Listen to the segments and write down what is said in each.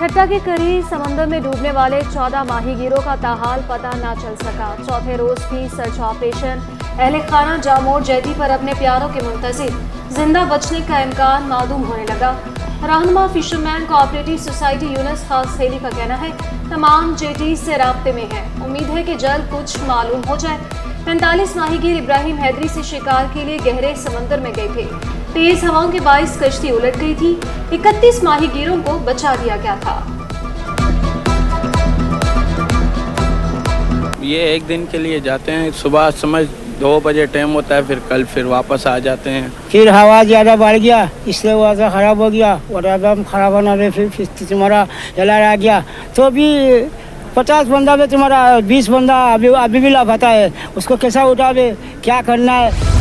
ठट्टा के करीब समंदर में डूबने वाले 14 माहीगीरों का ताहाल पता न चल सका। चौथे रोज भी सर्च ऑपरेशन। अहले खाना जामोर जैदी पर अपने प्यारों के मुंतजिर, जिंदा बचने का इम्कान मालूम होने लगा। रहनुमा फिशरमैन कोऑपरेटिव सोसाइटी यूनिस खास हेली का कहना है तमाम जेटी से राब्ते में है, उम्मीद है कि जल्द कुछ मालूम हो जाए। 45 माहीगीर इब्राहिम हैदरी से शिकार के लिए गहरे समंदर में गए थे। तेज हवाओं के बाइस कश्ती उलट गई थी। 31 माहीगीरों को बचा दिया गया था। ये एक दिन के लिए जाते हैं, सुबह समझ 2 बजे टाइम होता है, फिर कल फिर वापस आ जाते हैं। फिर हवा ज़्यादा बढ़ गया, इसलिए वादा ख़राब हो गया। वादा ख़राब होना में फिर तुम्हारा जला रह गया। तो भी 50 बंदा में तुम्हारा 20 बंदा अभी भी लापता है, उसको कैसा उठावे, क्या करना है।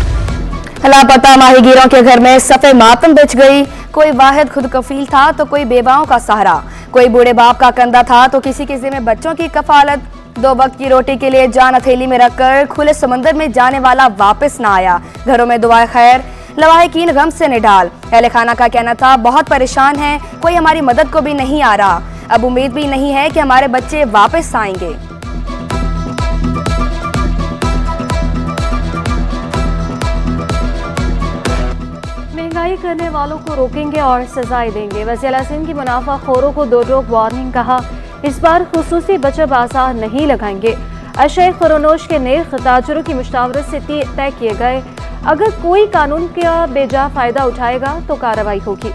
लापता माहीगीरों के घर में सफ़े मातम बिछ गई। कोई वाहिद खुद कफील था तो कोई बेवाओं का सहारा, कोई बूढ़े बाप का कंधा था तो किसी के ज़िम्मे बच्चों की कफालत। 2 वक्त की रोटी के लिए जान हथेली में रखकर खुले समंदर में जाने वाला वापस ना आया। घरों में दुआए खैर, लवाहिकीन गम से निडाल। अहले खाना का कहना था बहुत परेशान हैं, कोई हमारी मदद को भी नहीं आ रहा। अब उम्मीद भी नहीं है कि हमारे बच्चे वापस आएंगे। महंगाई करने वालों को रोकेंगे और सजाएं देंगे। वज़ीर सिंध की मुनाफाखोरों को 2 टोक वार्निंग, कहा इस बार खुसूसी बचत बाजार नहीं लगाएंगे। अशय खुरोनोश के नर्ख ताजरों की मुशावरत से तय किए गए, अगर कोई कानून का बेजा फायदा उठाएगा तो कार्रवाई होगी।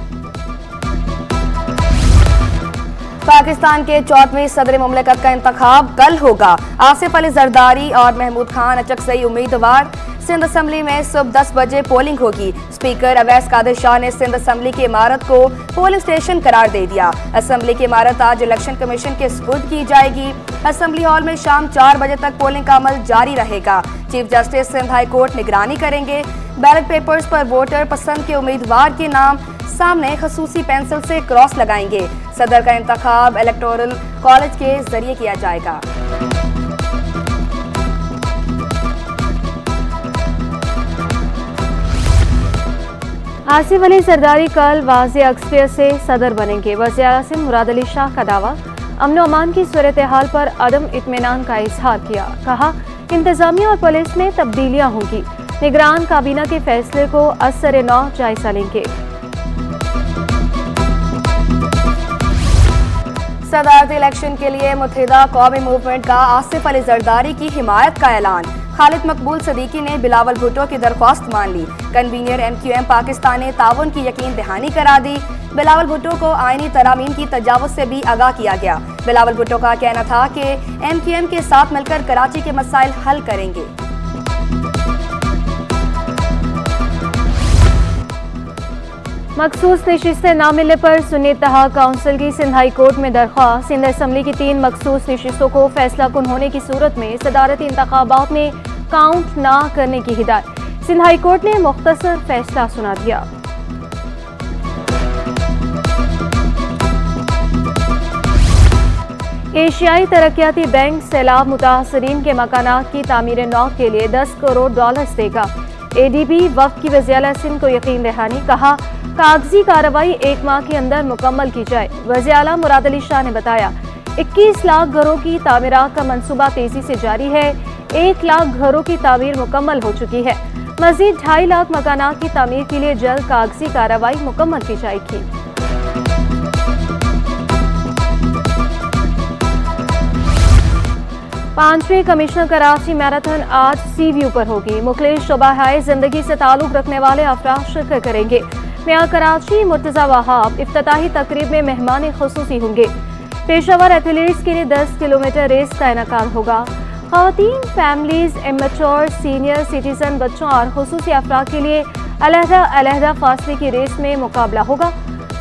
पाकिस्तान के 4वें सदर मुमलिकत का इंतखाब कल होगा। आसिफ अली जरदारी और महमूद खान अचकजई उम्मीदवार। सिंध असम्बली में सुबह 10 बजे पोलिंग होगी। स्पीकर अवैस कादिर शाह ने सिंध असम्बली की इमारत को पोलिंग स्टेशन करार दे दिया। असम्बली की इमारत आज इलेक्शन कमीशन के सुपुर्द की जाएगी। असम्बली हॉल में शाम 4 बजे तक पोलिंग का अमल जारी रहेगा। Chief justice Sindh high court निगरानी करेंगे। बैलेट पेपर्स पर वोटर पसंद के उम्मीदवार के नाम सामने खसूसी पेंसिल से क्रॉस लगाएंगे। सदर का इंतखाब इलेक्टोरल कॉलेज के जरिए किया जाएगा। आसिफ अली जरदारी कल वाज़े अक्सरियत से सदर बनेंगे। वज़ीर आज़म मुराद अली शाह का दावा, अमन व अमान की सूरत हाल पर अदम इत्मीनान का इजहार किया। कहा इंतजामिया और पुलिस में तब्दीलियां होंगी। निगरान काबीना के फैसले को असर नौ जायजा लेंगे। सदारती इलेक्शन के लिए मुत्तहिदा कौमी मूवमेंट का आसिफ अली जरदारी की हिमायत का ऐलान। खालिद मकबूल सदीकी ने बिलावल भुट्टो की दरख्वास्त मान ली। कन्वीनर MQM पाकिस्तान ने ताउन की यकीन दहानी करा दी। बिलावल भुट्टो को आईनी तरामीम की तजावुज़ से भी आगाह किया गया। बिलावल भुट्टो का कहना था कि MQM के साथ मिलकर कराची के मसाइल हल करेंगे। मखसूस नशिस्तें न मिलने पर सुन्नी इत्तेहाद काउंसिल की सिंध हाई कोर्ट में दरख्वास्त। सिंध असम्बली की 3 मखसूस नशिस्तों को फैसला कुन होने की सूरत में सदारती इंतखाबात में काउंट न करने की हिदायत। सिंध हाई कोर्ट ने मुख्तसर फैसला सुना दिया। एशियाई तरक्याती बैंक सैलाब मुतासरीन के मकानात की तामीर नौ के लिए $10 करोड़ देगा। ADB वफ्द की वज़ीर सिंध को यकीन दहानी, कहा कागजी कार्रवाई 1 माह के अंदर मुकम्मल की जाए। वज़ीर आला मुराद अली शाह ने बताया 21 लाख घरों की तामीरात का मंसूबा तेजी से जारी है। 1 लाख घरों की तामीर मुकम्मल हो चुकी है। मजीद 2.5 लाख मकानात की तामीर के लिए जल्द कागजी कार्रवाई मुकम्मल की जाएगी। 5वीं कमिश्नर कराची मैराथन आज सी व्यू पर होगी। मुख्तलिफ शोबाहाए जिंदगी से ताल्लुक रखने वाले अफराद शिरकत करेंगे। मेयर कराची मुर्तज़ा वहाब इफ्तिताही तकरीब में मेहमान खुसूसी होंगे। पेशावर एथलीट्स के लिए 10 किलोमीटर रेस का इनेकाद होगा। ख़वातीन, फैमिलीज, इमेच्योर, सीनियर सिटीजन, बच्चों और खुसूसी अफराद के लिए अलहदा फासले की रेस में मुकाबला होगा।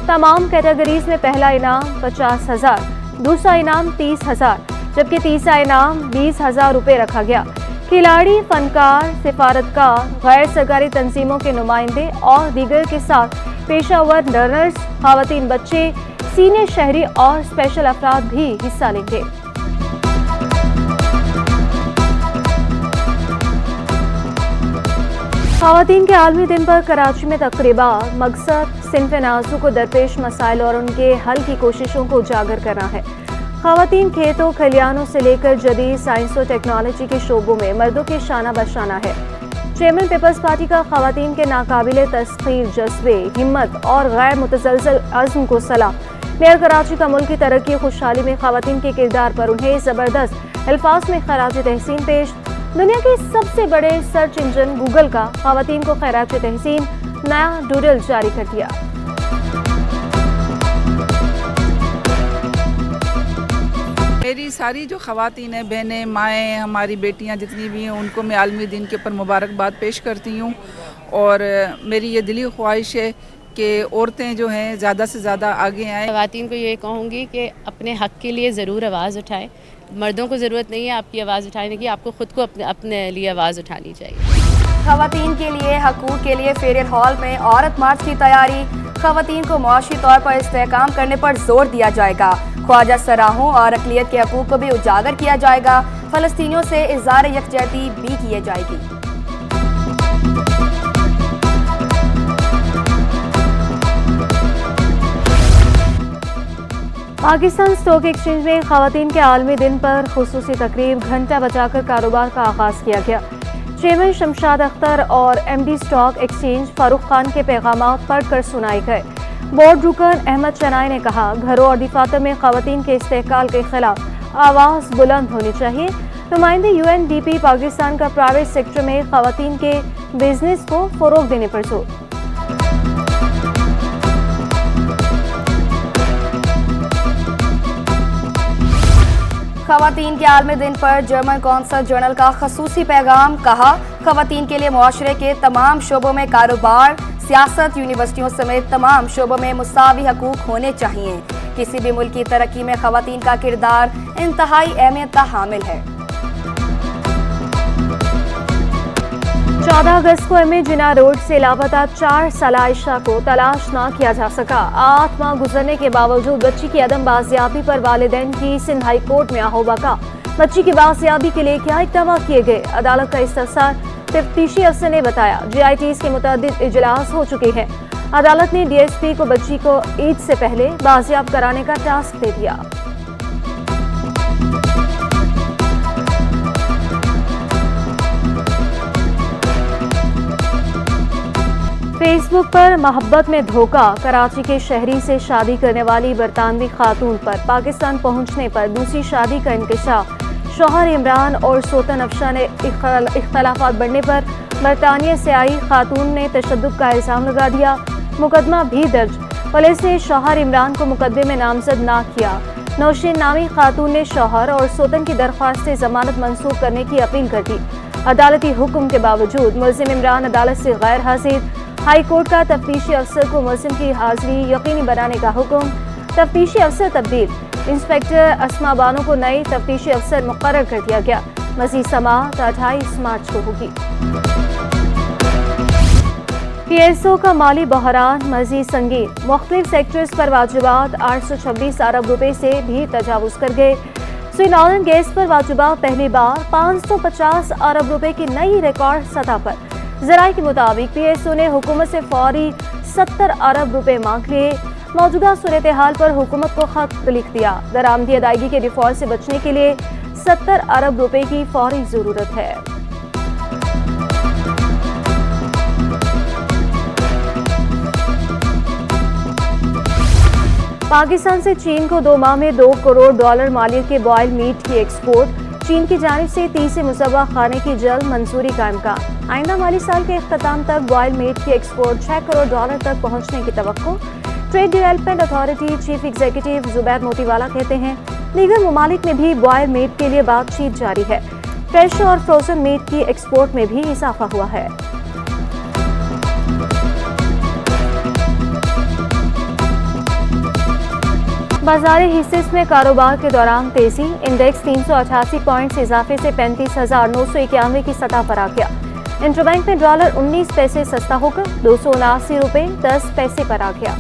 तमाम कैटेगरीज में पहला इनाम 50,000, दूसरा इनाम 30,000, जबकि तीसरा इनाम 20,000 रुपये रखा गया। खिलाड़ी, फनकार, सिफारतकार, गैर सरकारी तंजीमों के नुमाइंदे और दीगर के साथ पेशावर रनर्स, ख़वातीन, बच्चे, सीनियर शहरी और स्पेशल अफराद भी हिस्सा लेंगे। ख़वातीन के आलमी दिन पर कराची में तकरीबा मकसद सिन्फ़ नाज़ू को दरपेश मसाइल और उनके हल की कोशिशों को उजागर करना है। ख़वातीन खेतों खलियानों से लेकर जदीद साइंस और टेक्नोलॉजी के शोबों में मर्दों के शाना बशाना है। चेयरमैन पीपल्स पार्टी का ख़वातीन के नाकाबिले तस्ख़ीर जज्बे, हिम्मत और गैर मुतज़लज़ल अज़्म को सलाम। मेयर कराची का मुल्क की तरक्की खुशहाली में ख़वातीन के किरदार पर उन्हें ज़बरदस्त अल्फाज में खराज तहसीन पेश। दुनिया के सबसे बड़े सर्च इंजन गूगल का ख़वातीन को खराज तहसीन, नया डूडल जारी कर दिया। मेरी सारी जो ख़वातीन हैं, बहनें, माएँ, हमारी बेटियां जितनी भी हैं, उनको मैं आलमी दिन के ऊपर मुबारकबाद पेश करती हूँ। और मेरी ये दिली ख्वाहिश है कि औरतें जो हैं ज़्यादा से ज़्यादा आगे आएँ। ख़वातीन को ये कहूँगी कि अपने हक़ के लिए ज़रूर आवाज़ उठाएं। मर्दों को ज़रूरत नहीं है आपकी आवाज़ उठाने की, आपको ख़ुद को अपने लिए आवाज़ उठानी चाहिए। ख़वातीन के लिए हकूक़ के लिए फेरियर हॉल में औरत मार्च की तैयारी। ख़वातीन को मुआशी तौर पर इस्तेहकाम करने पर जोर दिया जाएगा। ख्वाजा सराहों और अक़लियत के हकूक़ को भी उजागर किया जाएगा। फ़लस्तीनियों से इज़हार यकजहती भी की जाएगी। पाकिस्तान स्टॉक एक्सचेंज में ख़वातीन के आलमी दिन पर खुसूसी तकरीब, घंटा बजाकर कारोबार का आगाज़ किया गया। चेयरमैन शमशाद अख्तर और MD stock exchange Farooq Khan के पैगामात पढ़कर सुनाए गए। बोर्ड रुकन अहमद चनाई ने कहा, घरों और दफातर में ख़वातीन के इस्तेहकाल के खिलाफ आवाज़ बुलंद होनी चाहिए। नुमाइंदे UNDP पाकिस्तान का प्राइवेट सेक्टर में ख़वातीन के बिजनेस को फ़रोग़ देने पर जोर। ख़वातीन के आलमी दिन पर जर्मन कौंसल जनरल का खसूसी पैगाम। कहा, ख़वातीन के लिए मुआशरे के तमाम शोबों में कारोबार, सियासत, यूनिवर्सिटियों समेत तमाम शोबों में मुसावी हकूक़ होने चाहिए। किसी भी मुल्क की तरक्की में ख़वातीन का किरदार इंतहाई अहमियत का हामिल है। 14 अगस्त को MA जिना रोड से लापता 4 साल आयशा को तलाश न किया जा सका। 8 माह गुजरने के बावजूद बच्ची की अदम बाजियाबी पर वालिदैन की सिंध हाई कोर्ट में आहोबाका। बच्ची की बाजियाबी के लिए क्या इक़दाम किए गए, अदालत का इस्तफसार। तफ्तीशी अफसर ने बताया, GITs के मुतअद्दिद इजलास हो चुके हैं। अदालत ने DSP को बच्ची को ईद से पहले बाजियाब कराने का टास्क दे दिया। फेसबुक पर मोहब्बत में धोखा, कराची के शहरी से शादी करने वाली बरतानवी खातून पर पाकिस्तान पहुंचने पर दूसरी शादी का इंकशाफ। शौहर इमरान और सोतन अफशा ने इख्तलाफात बढ़ने पर बरतानिया से आई खातून ने तशद्दुद का इल्ज़ाम लगा दिया। मुकदमा भी दर्ज। पुलिस ने शौहर इमरान को मुकदमे में नामजद ना किया। नौशीन नामी खातून ने शौहर और सोतन की दरख्वास्त से जमानत मंसूख करने की अपील कर दी। अदालती हुक्म के बावजूद मुल्ज़िम इमरान अदालत से गैर हाजिर। हाई कोर्ट का तफ्तीशी अफसर को मुल्ज़िम की हाजिरी यकीनी बनाने का हुक्म। तफ्तीशी अफसर तब्दील। इंस्पेक्टर अस्मा बानो को नई तफ्तीशी अफसर मुकर्रर कर दिया गया। मज़ीद समाअत 28 मार्च को होगी। PSO का माली बहरान मज़ीद संगीन। मुख्तलिफ सेक्टर्स पर वाजिबात 826 अरब रुपए से भी तजावुज़ कर गए। स्वीडन ऑयल गैस पर वाजिबात पहली बार 550 अरब रुपए की नई रिकॉर्ड सतह पर। ज़राए के मुताबिक PSO ने हुकूमत से फौरी 70 अरब रुपए मांग लिए। मौजूदा सूरत हाल पर हुकूमत को खत लिख दिया। दरामदी अदायगी के डिफॉल्ट से बचने के लिए 70 अरब रुपए की फौरी ज़रूरत है। पाकिस्तान से चीन को 2 माह में $2 करोड़ मालियत के बॉयल मीट की एक्सपोर्ट। चीन की जानिब से 30 मुसव्वा खाने की जल्द मंजूरी का इम्कान। आइंदा माली साल के इख्तिताम तक बॉयल मीट की एक्सपोर्ट $6 करोड़ तक पहुँचने की तवक्को। Trade development authority chief executive Zubair Motiwala कहते हैं, दीगर ममालिक में भी बॉयल मीट के लिए बातचीत जारी है। फ्रेश और फ्रोजन मीट की एक्सपोर्ट में भी इजाफा हुआ है। बाजार हिस्से में कारोबार के दौरान तेजी। इंडेक्स 388 पॉइंट से इजाफे से 35,991 की सतह पर आ गया। इंटरबैंक में डॉलर 19 पैसे सस्ता होकर 279 रुपए 10 पैसे पर आ गया।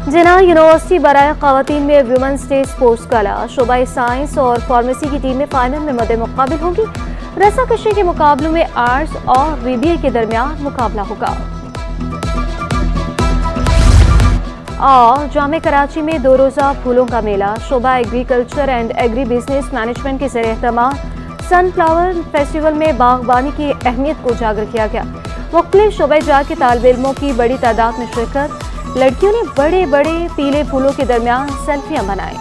जिना यूनिवर्सिटी बराए ख़वातीन में वुमेन्स डे स्पोर्ट्स गला। शोबा साइंस और फार्मेसी की टीमें फाइनल में मद्दे मुकाबिल होंगी। रस्साकशी के मुकाबलों में आर्ट्स और बीबीए के दरमियान मुकाबला होगा। और जामे कराची में 2 रोज़ा फूलों का मेला शोबा agriculture and agribusiness management के ज़रिए इख्तिताम सनफ्लावर फेस्टिवल में बागबानी की अहमियत को उजागर किया गया। मुख्तलिफ शोबे जात के तालिब इल्मों की बड़ी तादाद में शिरकत। लड़कियों ने बड़े बड़े पीले फूलों के दरमियान सेल्फियां बनाई।